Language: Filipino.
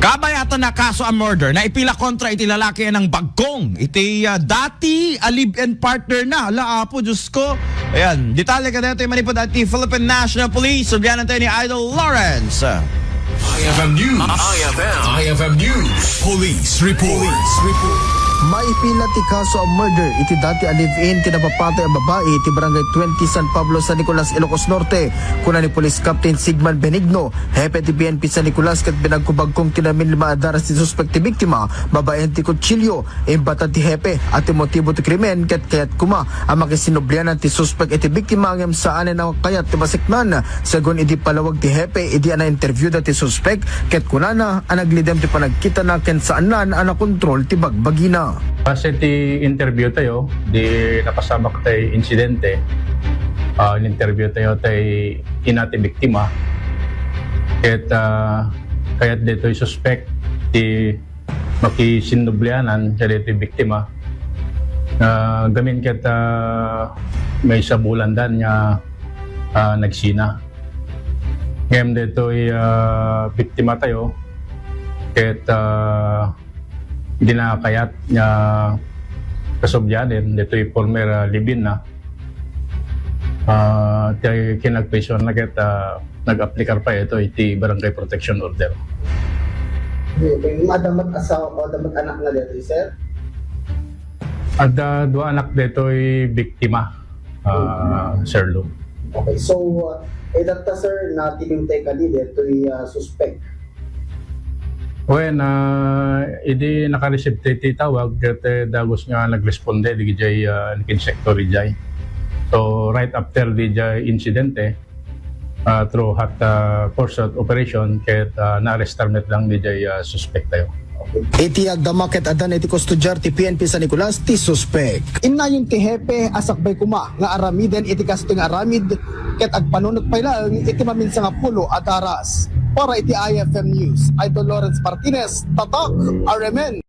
Kabayatan na kaso ang murder na ipila kontra iti lalaki ng Bagkong. Iti dati a live-in partner na. Ala apo, Diyos ko. Ayan, detalye ka dito yung manipod at Philippine National Police. Surbihan natin ni Idol Lawrence. IFM News. IFM News. Police Report. Maipila ti kaso ang murder iti dati a live-in kinapapatay ang babae iti barangay 20 San Pablo San Nicolas, Ilocos Norte. Kuna ni Police Captain Sigman Benigno, hepe ti PNP San Nicolas kat binagkubagkong tinamin 5 adaras ti suspect ti biktima, babae ti kutsilyo, imbata ti hepe at ti motibo ti krimen kat kayat kuma ang makisinublianan ti suspect iti biktima ngem saan na kayat ti masiknan. Sagon iti palawag ti hepe iti ana interview da ti suspect kat kunana ang naglidem ti panagkita na ken saan na ana kontrol ti bagbagina. Kasi ti interview tayo, di napasama ko tayo insidente. In-interview tayo inati biktima. Kaya't dito yung suspect ti makisinublianan sa dito yung biktima. Gamin kaya't may sabulan dan niya nagsina. Ngayon dito yung biktima tayo. Kaya't ginakayat niya kasobyanin dito yung former libin na kinagpresyon na kita nag-applikar pa ito iti barangay protection order. Madamat asawa o damat anak na dito, sir? At dua anak dito yung biktima, Sir Lou. Okay, so edata sir na tinintay ka dito yung suspect. When idi naka-receive ti tawag ket dagos nga nagresponde di jay nikin sector jay. So right after di jay insidente through hot pursuit operation ket na-arrestarmet lang di jay suspect tayo. Iti agdamaket adan iti kustudyar ti PNP San Nicolas ti suspect. Inna yung ti hepe asakbay kuma nga aramiden iti kasting aramid ket agpanunot pay lang iti maminsa nga pulo at aras. Para iti IFM News, Idol Lawrence Martinez, Tatak, RMN.